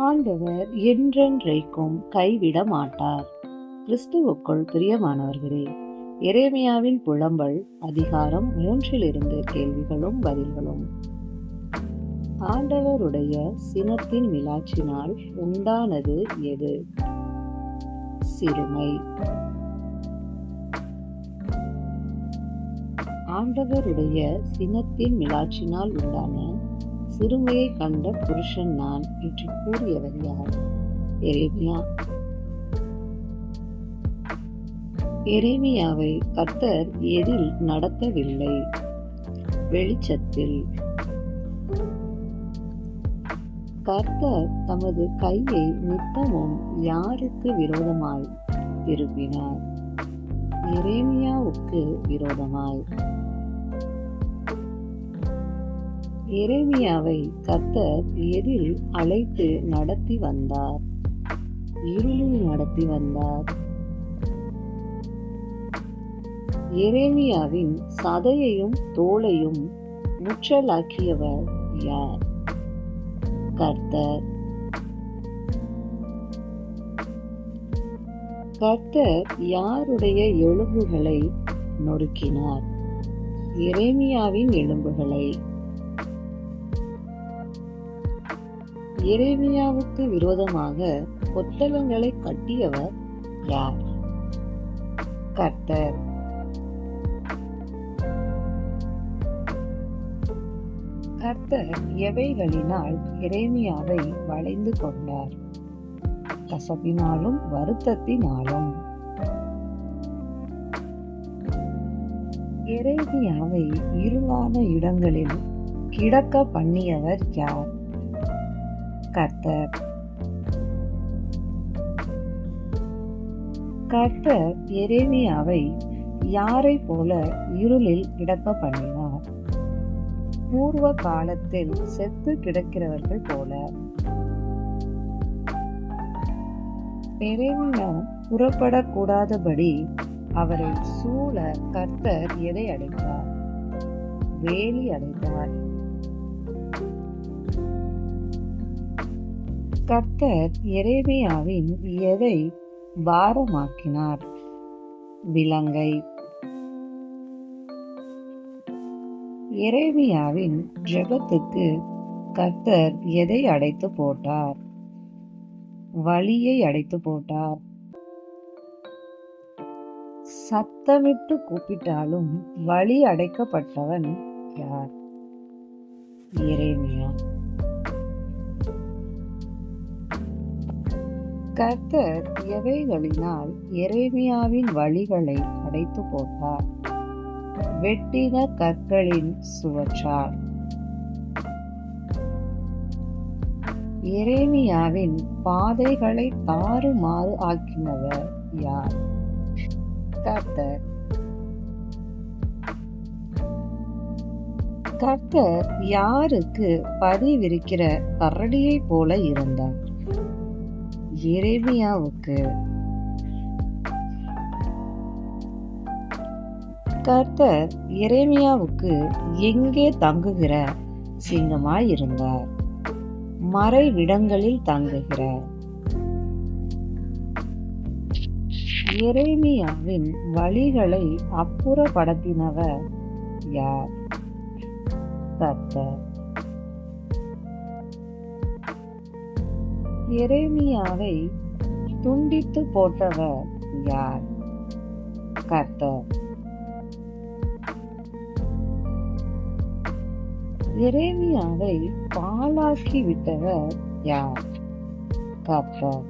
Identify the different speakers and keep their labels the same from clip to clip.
Speaker 1: ஆண்டவர் என்றென்றைக்கும் கைவிட மாட்டார். கிறிஸ்துவுக்குள் பிரியமானவர்களே, எரேமியாவின் புலம்பல் அதிகாரம் 3 கேள்விகளும் பதில்களும். ஆண்டவருடைய சினத்தின் விளாச்சினால் உண்டானது எது? சிறுமை. ஆண்டவருடைய சினத்தின் விளாச்சினால் உண்டான சிறுமையை கண்ட புருஷன் நான் என்று கூறியவர் யார்? எரேமியா. எரேமியாவை கர்த்தர் எதில் நடத்தவில்லை? வெளிச்சத்தில். கர்த்தர் தமது கையை நித்தமும் யாருக்கு விரோதமாய் திருப்பினார்? எரேமியாவுக்கு விரோதமாய். எரேமியாவை கர்த்தர் எதில் அழைத்து நடத்தி வந்தார்? இருளில் நடத்தி வந்தார். எரேமியாவின் சதையையும் தோலையும் முற்றலாக்கியவர் யார்? கர்த்தர். கர்த்தர் யாருடைய எலும்புகளை நொறுக்கினார்? எரேமியாவின் எலும்புகளை. எரேமியாவுக்கு விரோதமாக கொத்தளங்களை கட்டியவர் யார்? கர்த்தர். கர்த்தர் எவைகளினால் எரேமியாவை வளைந்து கொண்டார்? கசப்பினாலும் வருத்தத்தினாலும். எரேமியாவை இருளான இடங்களில் கிடக்க பண்ணியவர் யார்? கர்த்தர். கர்த்தர் எரேமியாவை யாரை போல இருளில் கிடக்க பண்ணினார்? பூர்வ காலத்தில் செத்து கிடக்கிறவர்கள் போல. எரேமியா புறப்படக்கூடாதபடி அவரை சூழ கர்த்தர் எதை அடைத்தார்? வேலி அடைத்தார். கர்த்தர் எரேமியாவின் எதை பாரமாக்கினார்? விலங்கை. எரேமியாவின் ஜெபத்துக்கு கர்த்தர் எதை அடைத்து போட்டார்? வழியை அடைத்து போட்டார். சத்தமிட்டு கூப்பிட்டாலும் வழி அடைக்கப்பட்டவன் யார்? எரேமியா. கர்த்தர் எவைகளினால் எரேமியாவின் வழிகளை அடைத்து போட்டார்? வெட்டின கற்களின் சுவற்றால். எரேமியாவின் பாதைகளை தாறுமாறு ஆக்கினவர் யார்? கர்த்தர். கர்த்தர் யாருக்கு பதிவிருக்கிற கரடியை போல இருந்தார்? எரேமியாவுக்கு. கர்த்தர் எரேமியாவுக்கு எங்கே தங்குகிற சிங்கமாய் இருந்தார்? மறைவிடங்களில் தங்குகிறார். எரேமியாவின் வழிகளை அப்புறப்படுத்தினவர் யார்? கர்த்தர். எரேமியாவை துண்டித்து போட்டவர் யார்? கர்த்தர். எரேமியாவை பாழாக்கி விட்டவர் யார்? கர்த்தர்.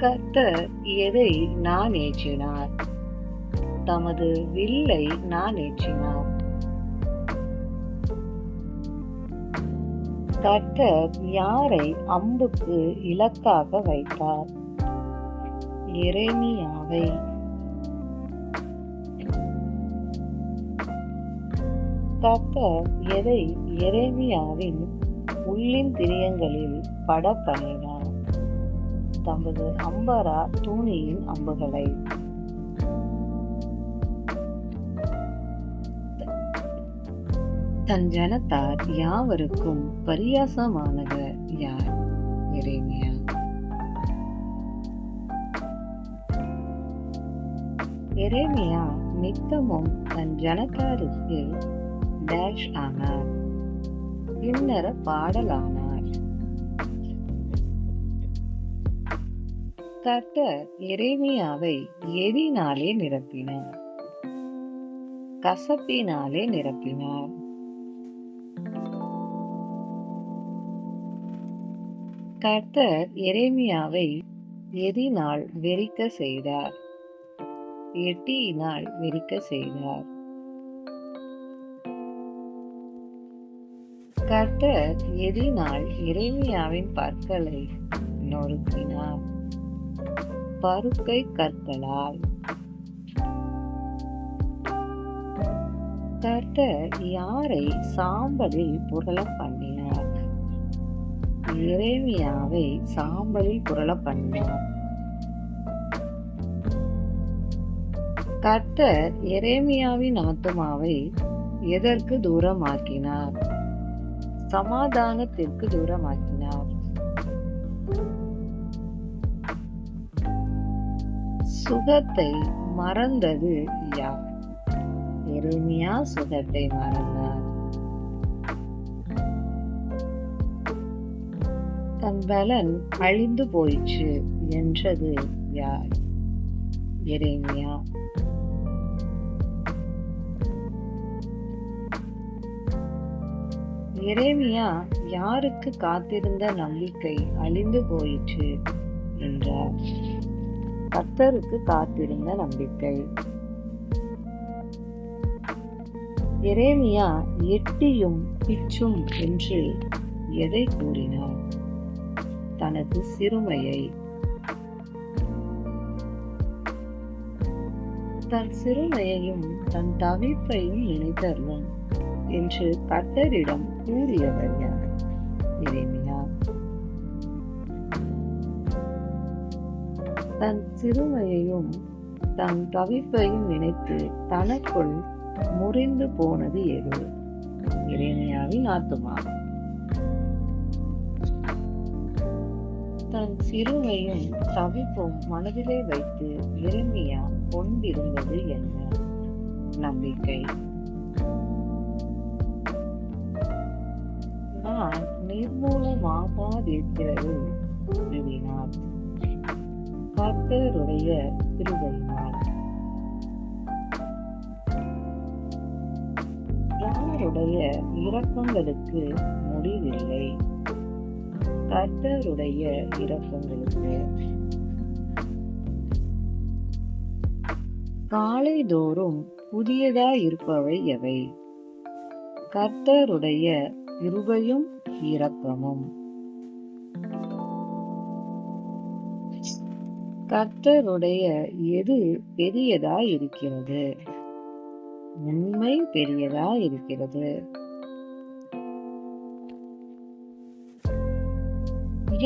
Speaker 1: கர்த்தர் எதை நான் ஏற்றினார்? தமது வில்லை நான் ஏற்றினார். கர்த்தர் யாரை அம்புக்கு இலக்காக வைத்தார்? எரேமியாவை. கர்த்தர் எதை எரேமியாவின் உள்ளின் திரியங்களில் பட பண்ணினார்? தமது அம்பரா தூணியின் அம்புகளை. தன் ஜனத்தார் யாவருக்கும் பரியாசமானவர் யார்? எரேமியா. எரேமியா நித்தமும் தன் ஜனத்தாருக்கு டேஷ் ஆனார், கிண்ணற பாடலானார். கர்த்தர் எரேமியாவை எதினாலே நிரப்பினார், கசப்பினாலே நிரப்பினார். கர்த்தர் எரேமியாவை எதினால் வெறிக்க செய்தார், எட்டியினால் வெறிக்க செய்தார். கர்த்தர் எதினால் எரேமியாவின் பற்களை நொறுக்கினார், பருக்கை கற்களால். கர்த்தர் யாரை சாம்பலில் புரள பண்ணினார்? எரேமியாவை சாம்பலில் புரள பண்ணினார். கர்த்தர் எரேமியாவின் ஆத்துமாவை எதற்கு தூரமாக்கினார்? சமாதானத்திற்கு தூரமாக்கினார். சுகத்தை மறந்தது யார்? எரேமியா சுகத்தை மறந்தார். தன் பலன் அழிந்து போயிற்று என்றது யார்? எரேமியா. எரேமியா யாருக்கு காத்திருந்த நம்பிக்கை அழிந்து போயிற்று என்றார்? கர்த்தருக்கு காத்திருந்த நம்பிக்கை. எரேமியா எட்டியும் பிச்சும் என்று எதை கூறினார்? தனது சிறுமையை. தன் சிறுமையையும் தன் தவிப்பையும் நினைத்தருளும் என்று கர்த்தரிடம் கூறியவர் யார்? எரேமியா. தன் சிறுமையையும் தன் தவிப்பையும் நினைத்து தனக்குள் முறிந்து போனது எது? எரேமியாவின் ஆத்துமா. தன் சிறுமையும் தவிப்பும் மனதிலே வைத்து எரேமியா கொண்டிருந்தது என்ன? நம்பிக்கை. நான் நிர்மூலமாகாதிருக்கிறது எழுதினார், கர்த்தருடைய கிருபையினால். யாருடைய இரக்கங்களுக்கு முடிவில்லை? கர்த்தருடைய இரக்கங்களுக்கு. காலைதோறும் புதியதாயிருப்பவை எவை? கர்த்தருடைய கிருபையும் இரக்கமும். கர்த்தருடைய எது பெரியதாயிருக்கிறது? உண்மை பெரியதாயிருக்கிறது.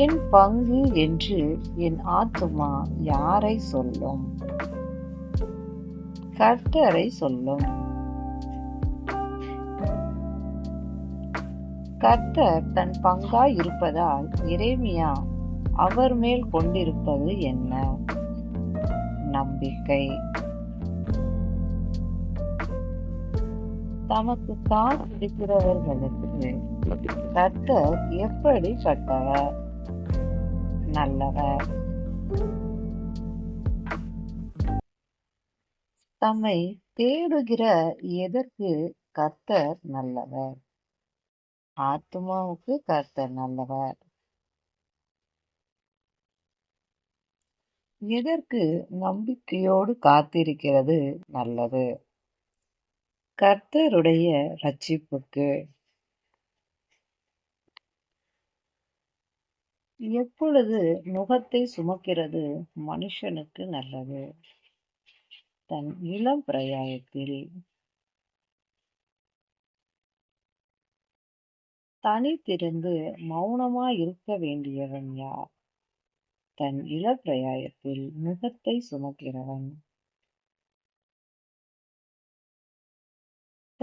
Speaker 1: என் பங்கு என்று என் ஆத்துமா யாரை சொல்லும்? கர்த்தரை சொல்லும். கர்த்தர் தன் பங்காய் இருப்பதால் எரேமியா அவர் மேல் கொண்டிருப்பது என்ன? நம்பிக்கை. தமக்கு காத்திருக்கிறவர்களுக்கு கர்த்தர் எப்படிப்பட்டவர்? நல்லவர். தம்மை தேடுகிற எதற்கு கர்த்தர் நல்லவர்? ஆத்துமாவுக்கு கர்த்தர் நல்லவர். எதற்கு நம்பிக்கையோடு காத்திருக்கிறது நல்லது? கர்த்தருடைய ரட்சிப்புக்கு. எப்பொழுது நுகத்தை சுமக்கிறது மனுஷனுக்கு நல்லது? தன் இளம் பிரயாயத்தில். தனித்திருந்து மௌனமாயிருக்க வேண்டியவன் யார்? தன் இளப்பிராயத்தில் நுகத்தை சுமக்கிறவன்.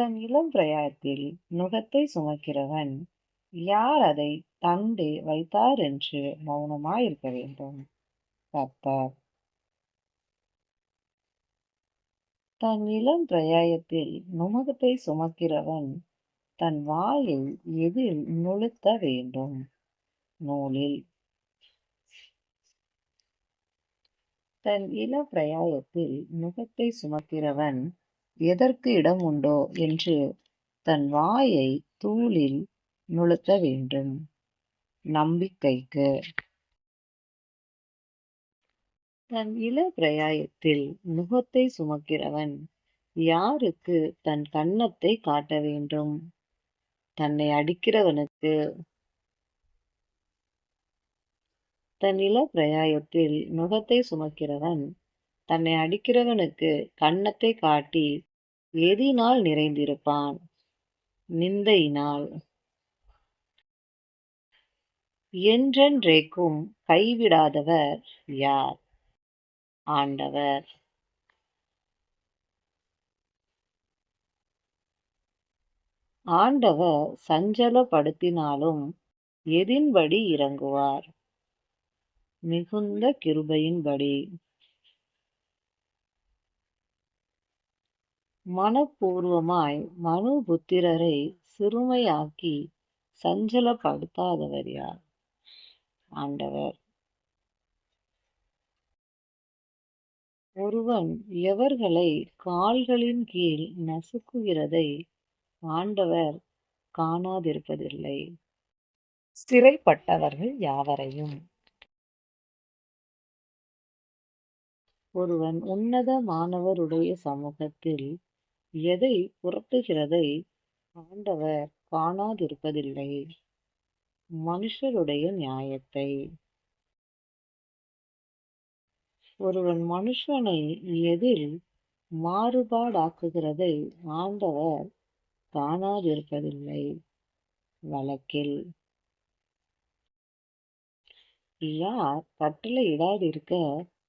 Speaker 1: தன் இளம் பிராயத்தில் நுகத்தை சுமக்கிறவன் யார் அதை தண்டு வைத்தார் என்று மௌனமாயிருக்க வேண்டும். கர்த்தர். தன் இளம் பிராயத்தில் நுகத்தை சுமக்கிறவன் தன் வாயை எதில் நுழுத்த வேண்டும்? நூலில். தன் இளம் பிராயத்தில் நுகத்தை சுமக்கிறவன் எதற்கு இடம் உண்டோ என்று தன் வாயை தூளில் நுழுத்த வேண்டும். நம்பிக்கைக்கு. தன் இள பிராயத்தில் நுகத்தை சுமக்கிறவன் யாருக்கு தன் கன்னத்தை காட்ட வேண்டும்? தன்னை அடிக்கிறவனுக்கு. தன் இள பிராயத்தில் நுகத்தை சுமக்கிறவன் தன்னை அடிக்கிறவனுக்கு கன்னத்தை காட்டி எதினால் நிறைந்திருப்பான்? நிந்தையினால். என்றென்றைக்கும் கைவிடாதவர் யார்? ஆண்டவர். ஆண்டவர் சஞ்சலப்படுத்தினாலும் எதின்படி இறங்குவார்? மிகுந்த கிருபையின்படி. மனப்பூர்வமாய் மனுபுத்திரரை சிறுமையாக்கி சஞ்சலப்படுத்தாதவர் யார்? ஆண்டவர். ஒருவன் எவர்களை கால்களின் கீழ் நசுக்குகிறதை ஆண்டவர் காணாதிருப்பதில்லை. சிறைப்பட்டவர்கள் யாவரையும். ஒருவன் உன்னதமானவருடைய சமூகத்தில் எதை புரட்டுகிறதை ஆண்டவர் காணாதிருப்பதில்லை. மனுஷருடைய நியாயத்தை. ஒருவன் மனுஷனை எதில் மாறுபாடாக்குகிறதை ஆண்டவர் காணாதிருப்பதில்லை. வழக்கில். யார் கட்டளையிடாதிருக்க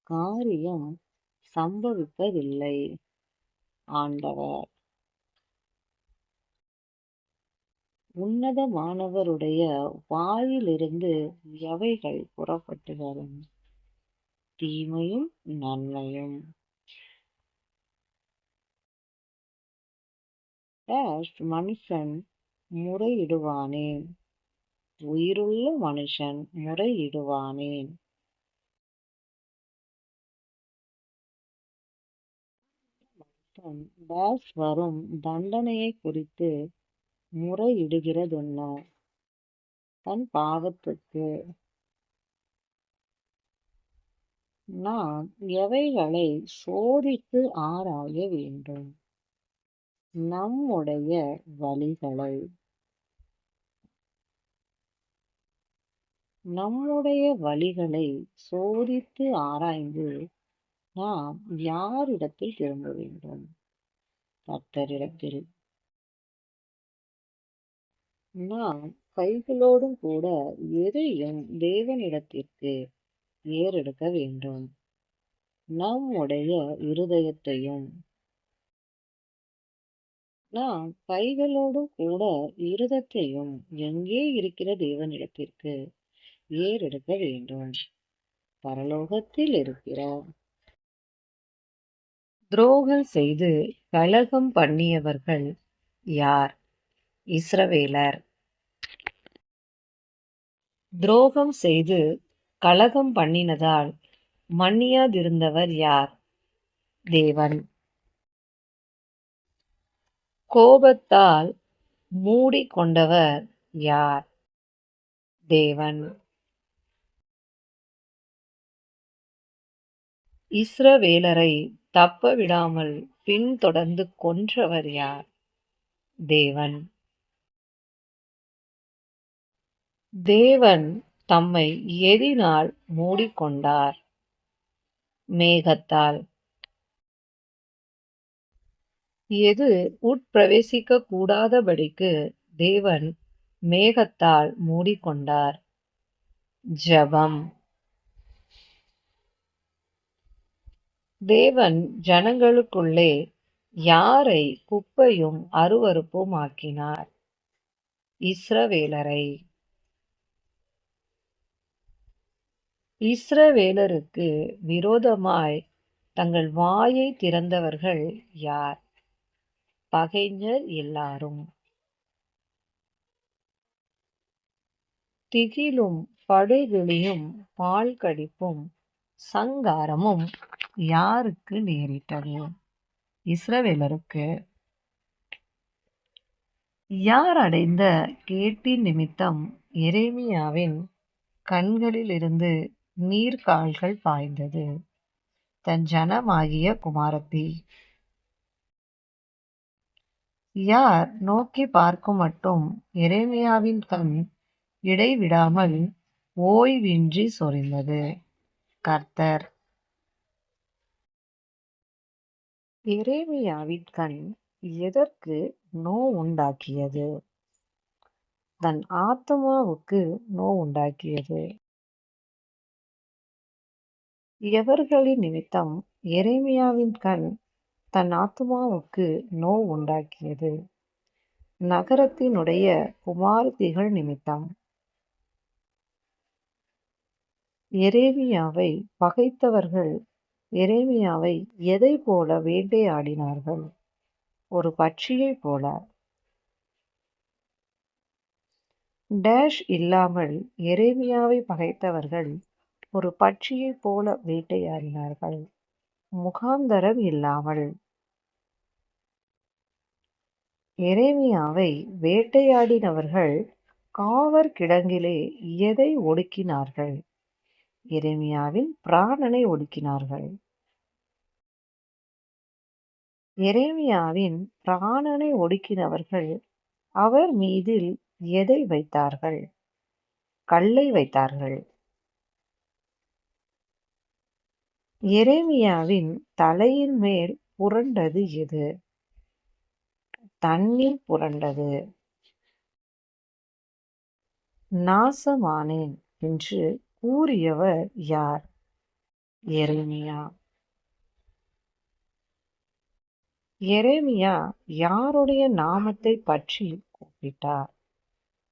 Speaker 1: காரியம் சம்பவிப்பதில்லை? ஆண்டவர். உன்னதமானவருடைய வாயிலிருந்து எவைகள் புறப்பட்டு வரும்? தீமையும் நன்மையும். மனுஷன் முறையிடுவானேன்? உயிருள்ள மனுஷன் முறையிடுவானேன்? வரும் தண்டனையை குறித்து முறையிடுகிறதுன்ன? தன் பாவத்துக்கு. நாம் எவைகளை சோதித்து ஆராய வேண்டும்? நம்முடைய வழிகளை. நம்முடைய வழிகளை சோதித்து ஆராய்ந்து நாம் யாரிடத்தில் திரும்ப வேண்டும்? கர்த்தரிடத்தில். நாம் கைகளோடும் கூட எதையும் தேவனிடத்திற்கு ஏறெடுக்க வேண்டும். நம்முடைய இருதயத்தையும். நாம் கைகளோடும் கூட இருதயத்தையும் எங்கே இருக்கிற தேவனிடத்திற்கு ஏறெடுக்க வேண்டும்? பரலோகத்தில் இருக்கிறார். துரோகம் செய்து கலகம் பண்ணியவர்கள் யார்? இஸ்ரவேலர். துரோகம் செய்து கலகம் பண்ணினதால் மன்னியாதிருந்தவர் யார்? தேவன். கோபத்தால் மூடிக்கொண்டவர் யார்? தேவன். இஸ்ரவேலரை தப்ப விடாமல் பின்தொடர்ந்து கொன்றவர் யார்? தேவன். தேவன் தம்மை எதினால் மூடிக்கொண்டார்? மேகத்தால். எது உட்பிரவேசிக்க கூடாதபடிக்கு தேவன் மேகத்தால் மூடிக்கொண்டார்? ஜெபம். தேவன் ஜனங்களுக்குள்ளே யாரை குப்பையும் அருவருப்பும் ஆக்கினார்? இஸ்ரவேலரை. இஸ்ரவேலருக்கு விரோதமாய் தங்கள் வாயை திறந்தவர்கள் யார்? பகைஞர் எல்லாரும். திகிலும் படுகுழியும் பால் கடிப்பும் சங்காரமும் யாருக்கு நேரிட்டது? இஸ்ரவேலருக்கு. யார் அடைந்த கேட்டின் நிமித்தம் எரேமியாவின் கண்களிலிருந்து நீர்க்கால்கள் பாய்ந்தது? தன் ஜனமாகிய குமாரத்தி. யார் நோக்கி பார்க்கும் மட்டும் எரேமியாவின் கண் இடைவிடாமல் ஓய்வின்றி சொரிந்தது? கர்த்தர். எரேமியாவின் கண் எதற்கு நோவுண்டாக்கியது? தன் ஆத்துமாவுக்கு நோவுண்டாக்கியது. எவர்களின் நிமித்தம் எரேமியாவின் கண் தன் ஆத்துமாவுக்கு நோவுண்டாக்கியது? நகரத்தினுடைய குமாரத்திகள் நிமித்தம். எரேமியாவை பகைத்தவர்கள் எரேமியாவை எதை போல வேட்டையாடினார்கள்? ஒரு பட்சியைப் போல. டேஷ் இல்லாமல் எரேமியாவை பகைத்தவர்கள் ஒரு பட்சியைப் போல வேட்டையாடினார்கள். முகாந்தரம் இல்லாமல். எரேமியாவை வேட்டையாடினவர்கள் காவற் கிடங்கிலே எதை ஒடுக்கினார்கள்? எரேமியாவின் பிராணனை ஒடுக்கினார்கள். எரேமியாவின் பிராணனை ஒடுக்கினவர்கள் அவர் மீதில் எதை வைத்தார்கள்? கல்லை வைத்தார்கள். எரேமியாவின் தலையின் மேல் புரண்டது எது? தண்ணீர் புரண்டது. நாசமானேன் என்று கூறியவர் யார்? எரேமியா. எரேமியா யாருடைய நாமத்தை பற்றி கூப்பிட்டார்?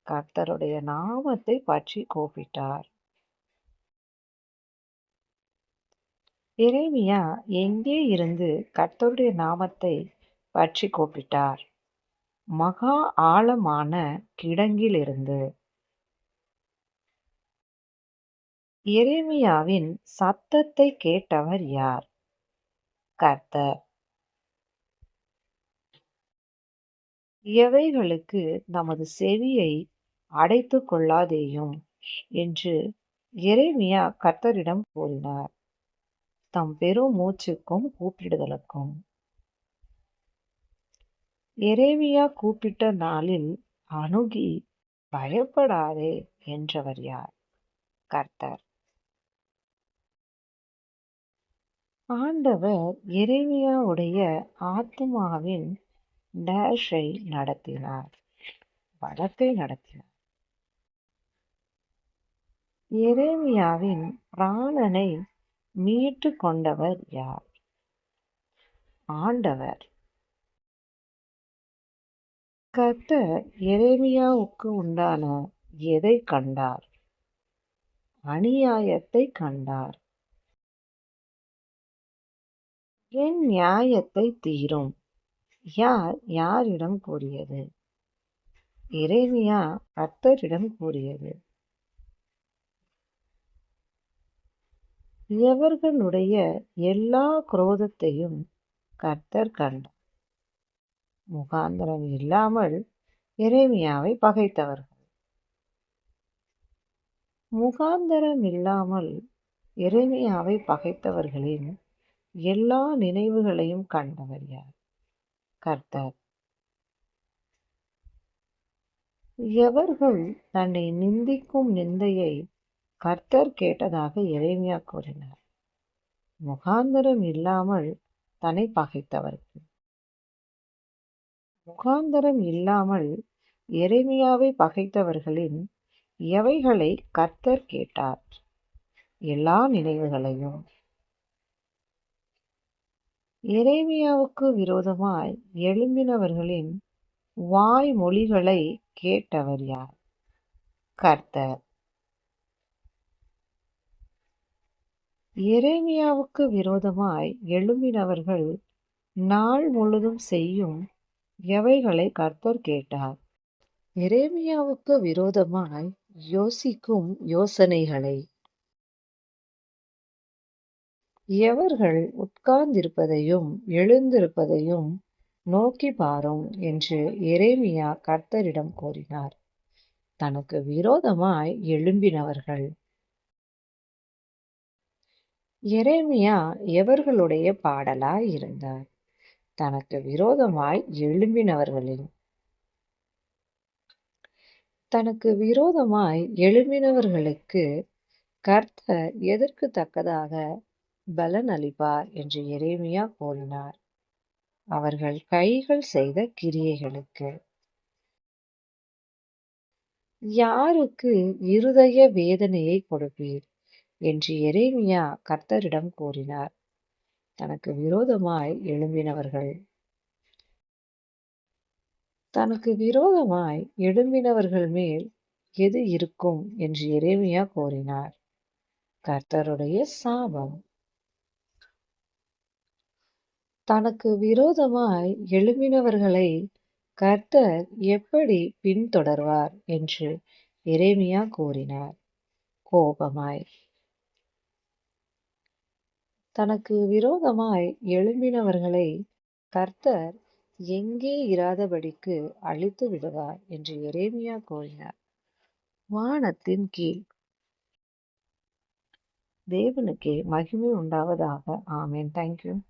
Speaker 1: கர்த்தருடைய நாமத்தை பற்றி கூப்பிட்டார். எரேமியா எங்கே இருந்து கர்த்தருடைய நாமத்தை பற்றி கூப்பிட்டார்? மகா ஆழமான கிடங்கிலிருந்து. எரேமியாவின் சத்தத்தை கேட்டவர் யார்? கர்த்தர். எவைகளுக்கு நமது செவியை அடைத்துக் கொள்ளாதேயும் என்று எரேமியா கர்த்தரிடம் கூறினார். தம் பெரும் மூச்சுக்கும் கூப்பிடுதலுக்கும். எரேமியா கூப்பிட்ட நாளில் அணுகி பயப்படாதே என்றவர் யார்? கர்த்தர். ஆண்டவர் எரேமியாவுடைய ஆத்துமாவின் டேஷை நடத்தினார். வடத்தை நடத்தினார். எரேமியாவின் பிராணனை மீட்டு கொண்டவர் யார்? ஆண்டவர். கர்த்தர் எரேமியாவுக்கு உண்டான எதை கண்டார்? அநியாயத்தை கண்டார். என் நியாயத்தை தீரும் யார் யாரிடம் கூறியது? எரேமியா கர்த்தரிடம் கூறியது. எவர்களுடைய எல்லா குரோதத்தையும் கர்த்தர் கண்டார். முகாந்தரம் இல்லாமல் எரேமியாவை பகைத்தவர்கள். முகாந்தரம் இல்லாமல் எரேமியாவை பகைத்தவர்களின் எல்லா நினைவுகளையும் கண்டவர் யார்? கர்த்தர். எவர்கள் தன்னை நிந்திக்கும் நிந்தையை கர்த்தர் கேட்டதாக எரேமியா கூறினார்? முகாந்தரம் இல்லாமல் தன்னை பகைத்தவர்கள். முகாந்தரம் இல்லாமல் எரேமியாவை பகைத்தவர்களின் எவைகளை கர்த்தர் கேட்டார்? எல்லா நினைவுகளையும். எரேமியாவுக்கு விரோதமாய் எழும்பினவர்களின் வாய்மொழிகளை கேட்டவர் யார்? கர்த்தர். எரேமியாவுக்கு விரோதமாய் எழும்பினவர்கள் நாள் முழுதும் செய்யும் எவைகளை கர்த்தர் கேட்டார்? எரேமியாவுக்கு விரோதமாய் யோசிக்கும் யோசனைகளை. எவர்கள் உட்கார்ந்திருப்பதையும் எழுந்திருப்பதையும் நோக்கி பாரும் என்று எரேமியா கர்த்தரிடம் கூறினார். தனக்கு விரோதமாய் எழும்பினவர்கள். எரேமியா எவர்களுடைய பாடலாய் இருந்தார்? தனக்கு விரோதமாய் எழும்பினவர்களின். தனக்கு விரோதமாய் எழும்பினவர்களுக்கு கர்த்தர் எதற்கு தக்கதாக பலன் அளிப்பார் என்று எரேமியா கூறினார். அவர்கள் கைகள் செய்த கிரியைகளுக்கு. யாருக்கு இருதய வேதனையை கொடுப்பீர் என்று எரேமியா கர்த்தரிடம் கூறினார். தனக்கு விரோதமாய் எழும்பினவர்கள். தனக்கு விரோதமாய் எழும்பினவர்கள் மேல் எது இருக்கும் என்று எரேமியா கூறினார். கர்த்தருடைய சாபம். தனக்கு விரோதமாய் எழும்பினவர்களை கர்த்தர் எப்படி பின்தொடர்வார் என்று எரேமியா கூறினார். கோபமாய். தனக்கு விரோதமாய் எழும்பினவர்களை கர்த்தர் எங்கே இராதபடிக்கு அழித்து விடுவார் என்று எரேமியா கூறினார். வானத்தின் கீழ். தேவனுக்கே மகிமை உண்டாவதாக. ஆமென். தேங்க்யூ.